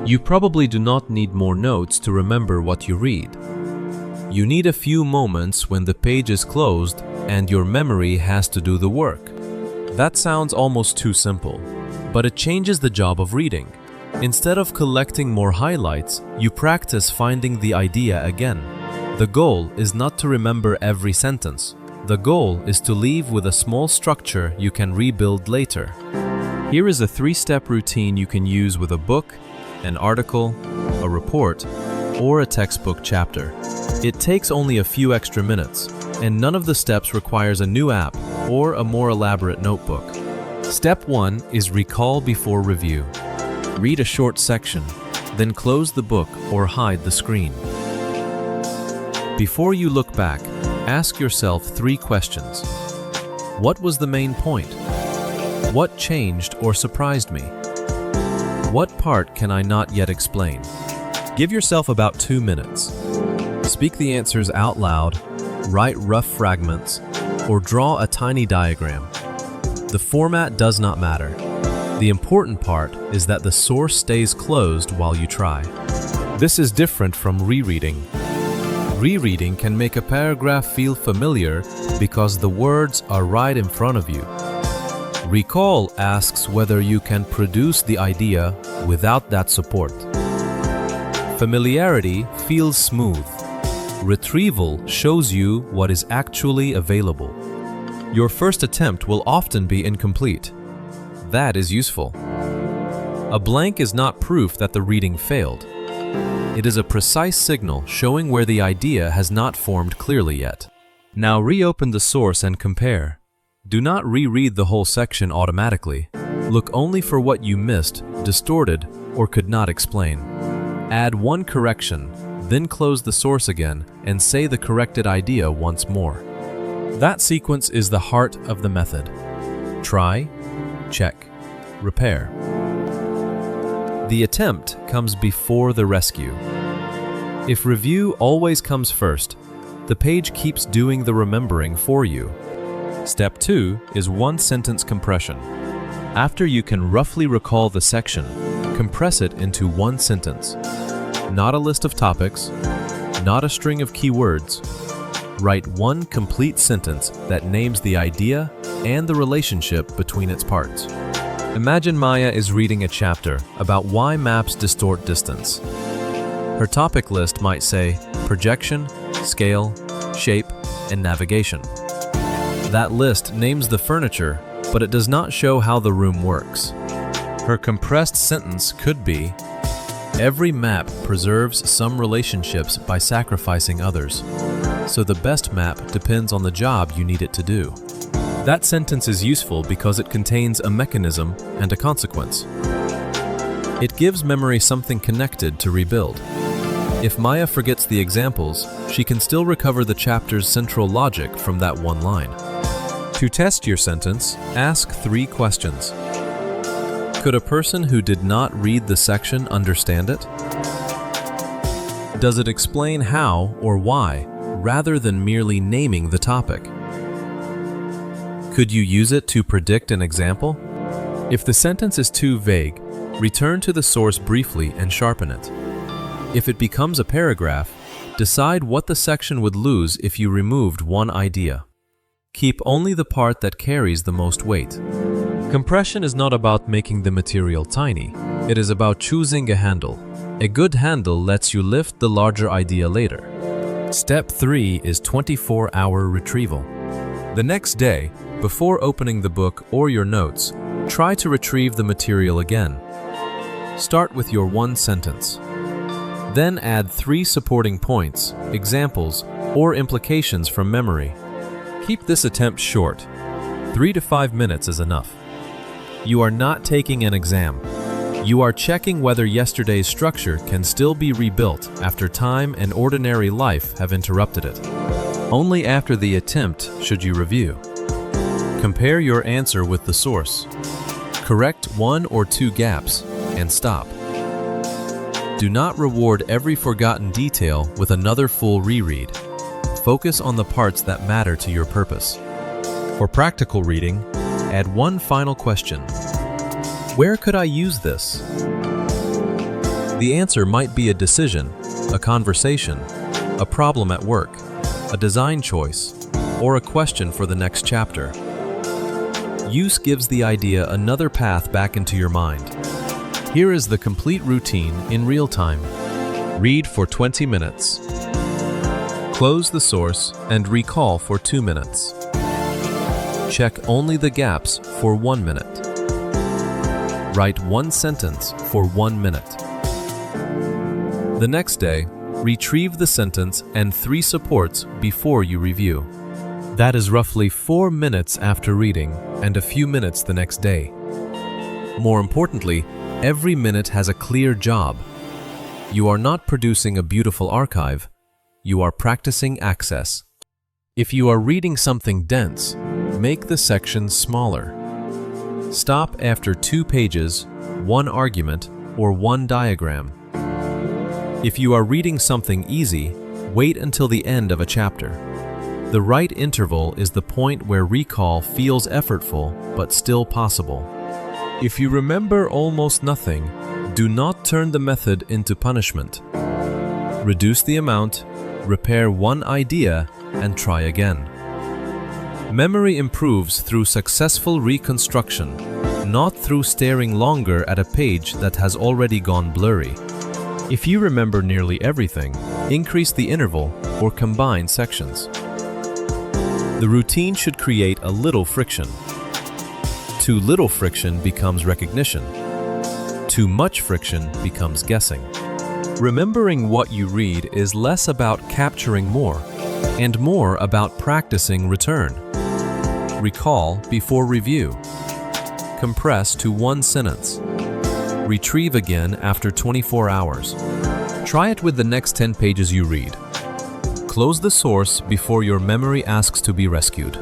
You probably do not need more notes to remember what you read. You need a few moments when the page is closed and your memory has to do the work. That sounds almost too simple, but it changes the job of reading. Instead of collecting more highlights, you practice finding the idea again. The goal is not to remember every sentence. The goal is to leave with a small structure you can rebuild later. Here is a 3-step routine you can use with a book, an article, a report, or a textbook chapter. It takes only a few extra minutes, and none of the steps requires a new app or a more elaborate notebook. Step 1 is recall before review. Read a short section, then close the book or hide the screen. Before you look back, ask yourself 3 questions. What was the main point? What changed or surprised me? What part can I not yet explain? Give yourself about 2 minutes. Speak the answers out loud, write rough fragments, or draw a tiny diagram. The format does not matter. The important part is that the source stays closed while you try. This is different from rereading. Rereading can make a paragraph feel familiar because the words are right in front of you. Recall asks whether you can produce the idea without that support. Familiarity feels smooth. Retrieval shows you what is actually available. Your first attempt will often be incomplete. That is useful. A blank is not proof that the reading failed. It is a precise signal showing where the idea has not formed clearly yet. Now reopen the source and compare. Do not reread the whole section automatically. Look only for what you missed, distorted, or could not explain. Add one correction, then close the source again and say the corrected idea once more. That sequence is the heart of the method. Try, check, repair. The attempt comes before the rescue. If review always comes first, the page keeps doing the remembering for you. Step 2 is 1-sentence compression. After you can roughly recall the section, compress it into 1 sentence. Not a list of topics, not a string of keywords. Write 1 complete sentence that names the idea and the relationship between its parts. Imagine Maya is reading a chapter about why maps distort distance. Her topic list might say projection, scale, shape, and navigation. That list names the furniture, but it does not show how the room works. Her compressed sentence could be, every map preserves some relationships by sacrificing others, so the best map depends on the job you need it to do. That sentence is useful because it contains a mechanism and a consequence. It gives memory something connected to rebuild. If Maya forgets the examples, she can still recover the chapter's central logic from that one line. To test your sentence, ask 3 questions. Could a person who did not read the section understand it? Does it explain how or why, rather than merely naming the topic? Could you use it to predict an example? If the sentence is too vague, return to the source briefly and sharpen it. If it becomes a paragraph, decide what the section would lose if you removed one idea. Keep only the part that carries the most weight. Compression is not about making the material tiny. It is about choosing a handle. A good handle lets you lift the larger idea later. Step 3 is 24-hour retrieval. The next day, before opening the book or your notes, try to retrieve the material again. Start with your 1 sentence. Then add 3 supporting points, examples, or implications from memory. Keep this attempt short. 3 to 5 minutes is enough. You are not taking an exam. You are checking whether yesterday's structure can still be rebuilt after time and ordinary life have interrupted it. Only after the attempt should you review. Compare your answer with the source. Correct 1 or 2 gaps and stop. Do not reward every forgotten detail with another full reread. Focus on the parts that matter to your purpose. For practical reading, add 1 final question. Where could I use this? The answer might be a decision, a conversation, a problem at work, a design choice, or a question for the next chapter. Use gives the idea another path back into your mind. Here is the complete routine in real time. Read for 20 minutes. Close the source and recall for 2 minutes. Check only the gaps for 1 minute. Write 1 sentence for 1 minute. The next day, retrieve the sentence and 3 supports before you review. That is roughly 4 minutes after reading and a few minutes the next day. More importantly, every minute has a clear job. You are not producing a beautiful archive, you are practicing access. If you are reading something dense, make the section smaller. Stop after 2 pages, 1 argument, or 1 diagram. If you are reading something easy, wait until the end of a chapter. The right interval is the point where recall feels effortful but still possible. If you remember almost nothing, do not turn the method into punishment. Reduce the amount, repair 1 idea, and try again. Memory improves through successful reconstruction, not through staring longer at a page that has already gone blurry. If you remember nearly everything, increase the interval or combine sections. The routine should create a little friction. Too little friction becomes recognition. Too much friction becomes guessing. Remembering what you read is less about capturing more and more about practicing return. Recall before review. Compress to 1 sentence. Retrieve again after 24 hours. Try it with the next 10 pages you read. Close the source before your memory asks to be rescued.